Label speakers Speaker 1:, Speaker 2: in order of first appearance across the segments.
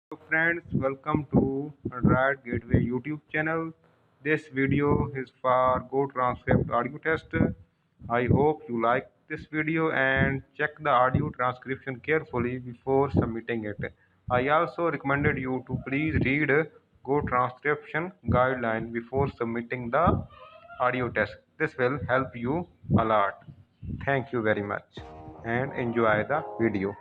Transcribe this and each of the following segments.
Speaker 1: Hello friends, welcome to Android Gateway YouTube channel. This video is for GoTranscript audio test. I hope you like this video and check the audio transcription carefully before submitting it. I also recommended you to please read GoTranscription guideline before submitting the audio test. This will help you a lot. Thank you very much and enjoy the video.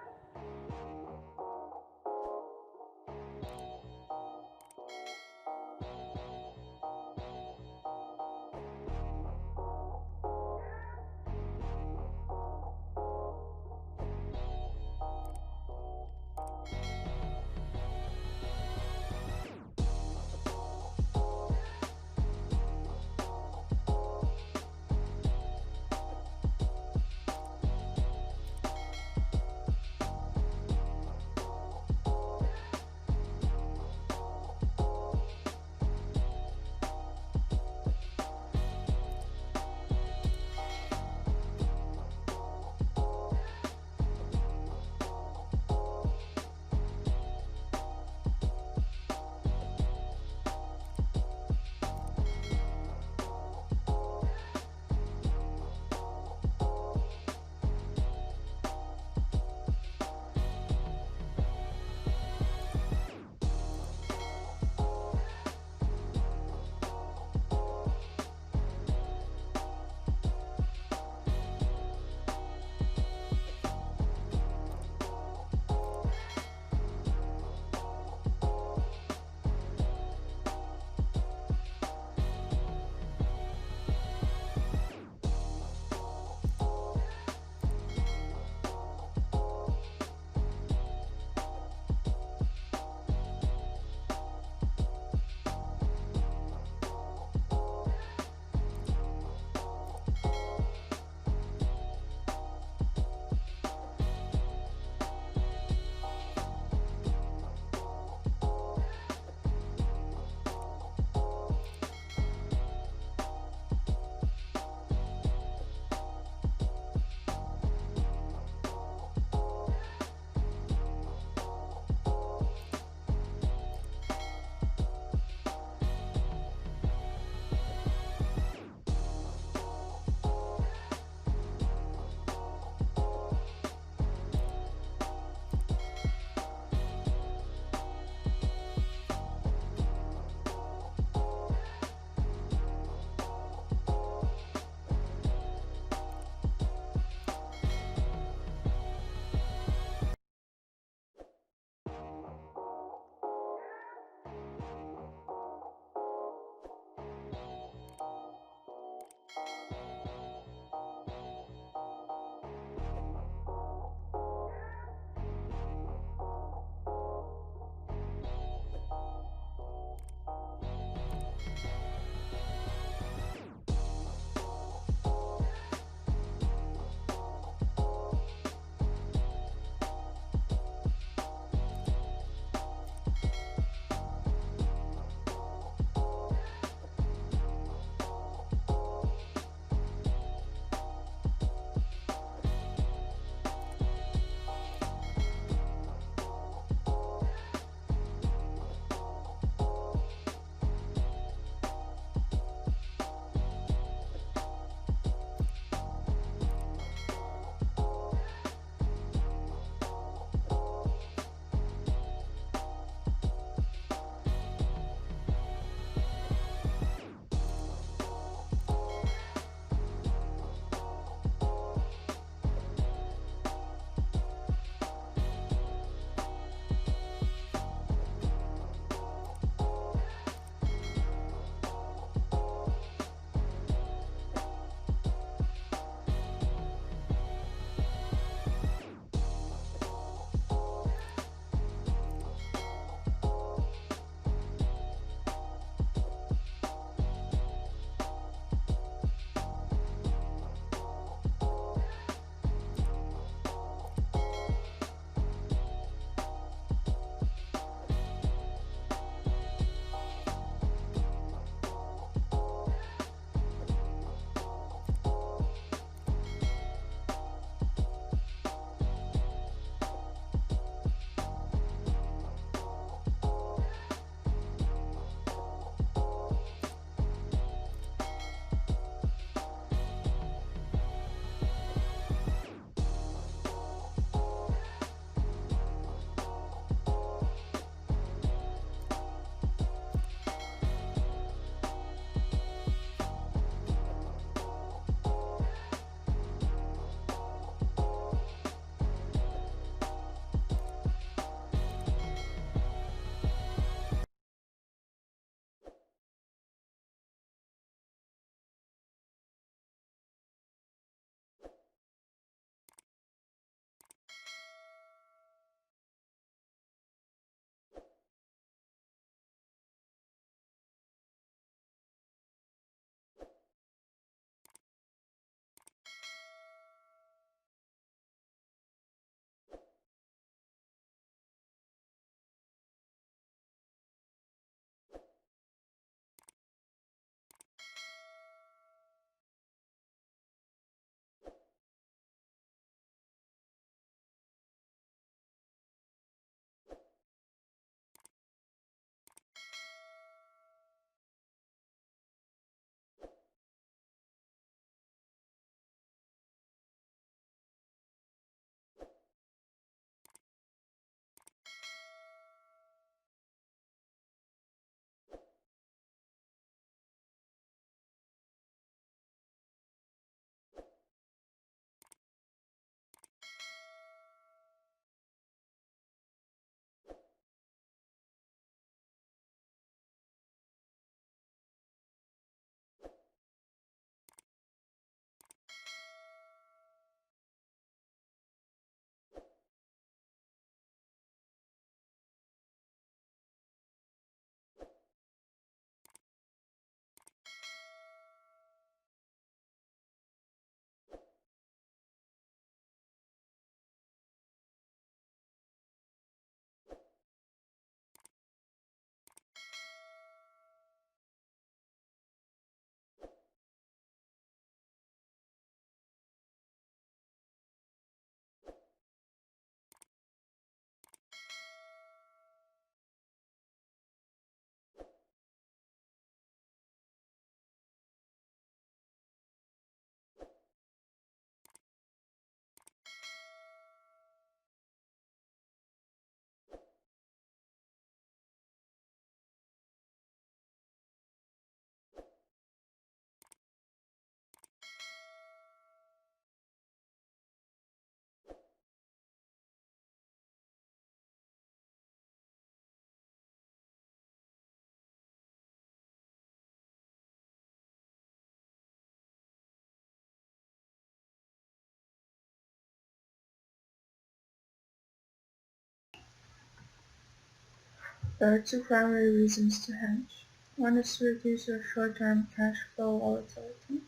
Speaker 2: There are two primary reasons to hedge. One is to reduce your short-term cash flow volatility.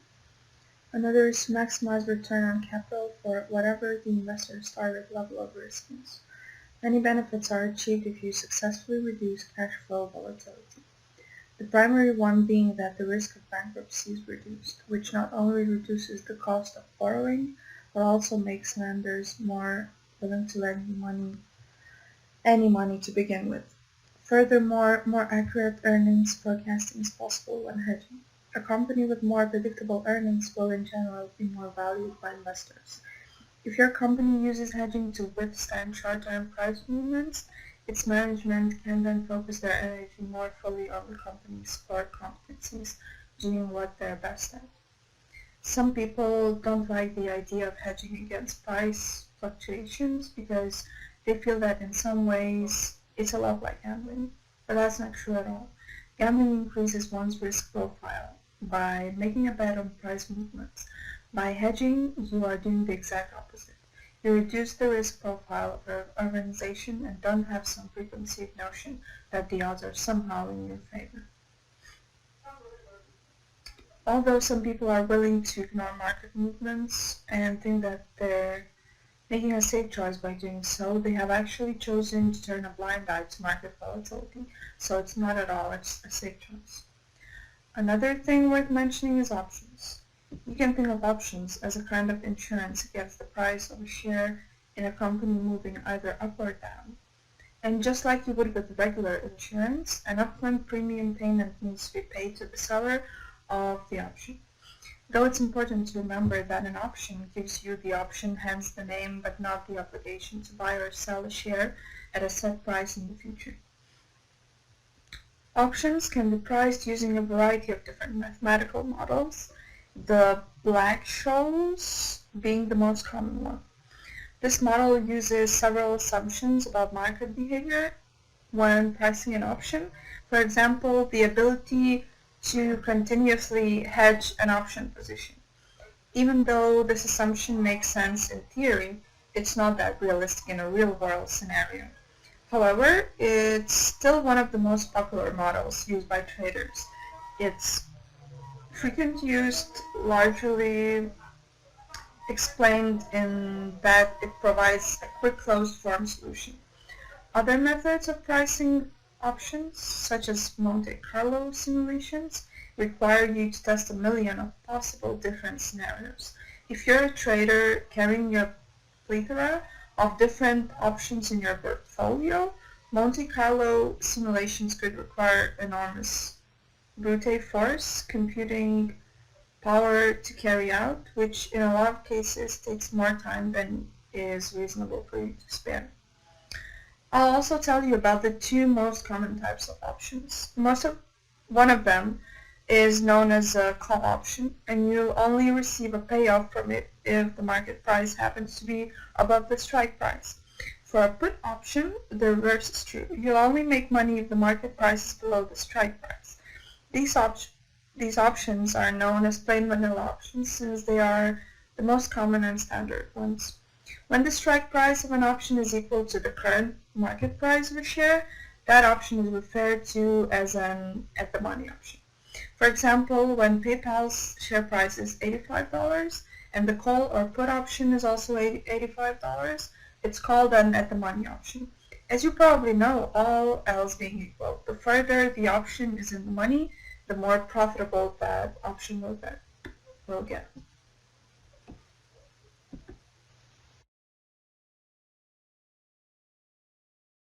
Speaker 2: Another is to maximize return on capital for whatever the investor's target level of risk is. Many benefits are achieved if you successfully reduce cash flow volatility. The primary one being that the risk of bankruptcy is reduced, which not only reduces the cost of borrowing, but also makes lenders more willing to lend you any money to begin with. Furthermore, more accurate earnings forecasting is possible when hedging. A company with more predictable earnings will in general be more valued by investors. If your company uses hedging to withstand short-term price movements, its management can then focus their energy more fully on the company's core competencies, doing what they're best at. Some people don't like the idea of hedging against price fluctuations because they feel that in some ways it's a lot like gambling, but that's not true at all. Gambling increases one's risk profile by making a bet on price movements. By hedging, you are doing the exact opposite. You reduce the risk profile of your organization and don't have some preconceived notion that the odds are somehow in your favor. Although some people are willing to ignore market movements and think that they're making a safe choice by doing so, they have actually chosen to turn a blind eye to market volatility, so it's not at all a safe choice. Another thing worth mentioning is options. You can think of options as a kind of insurance against the price of a share in a company moving either up or down. And just like you would with regular insurance, an upfront premium payment needs to be paid to the seller of the option. Though it's important to remember that an option gives you the option, hence the name, but not the obligation to buy or sell a share at a set price in the future. Options can be priced using a variety of different mathematical models, the Black-Scholes being the most common one. This model uses several assumptions about market behavior when pricing an option. For example, the ability to continuously hedge an option position. Even though this assumption makes sense in theory, it's not that realistic in a real-world scenario. However, it's still one of the most popular models used by traders. It's frequently used, largely explained in that it provides a quick closed-form solution. Other methods of pricing options, such as Monte Carlo simulations, require you to test a million of possible different scenarios. If you're a trader carrying a plethora of different options in your portfolio, Monte Carlo simulations could require enormous brute force computing power to carry out, which in a lot of cases takes more time than is reasonable for you to spare. I'll also tell you about the two most common types of options. One of them is known as a call option, and you'll only receive a payoff from it if the market price happens to be above the strike price. For a put option, the reverse is true. You'll only make money if the market price is below the strike price. These options are known as plain vanilla options since they are the most common and standard ones. When the strike price of an option is equal to the current market price of a share, that option is referred to as an at-the-money option. For example, when PayPal's share price is $85 and the call or put option is also $85, it's called an at-the-money option. As you probably know, all else being equal, the further the option is in the money, the more profitable that option will get.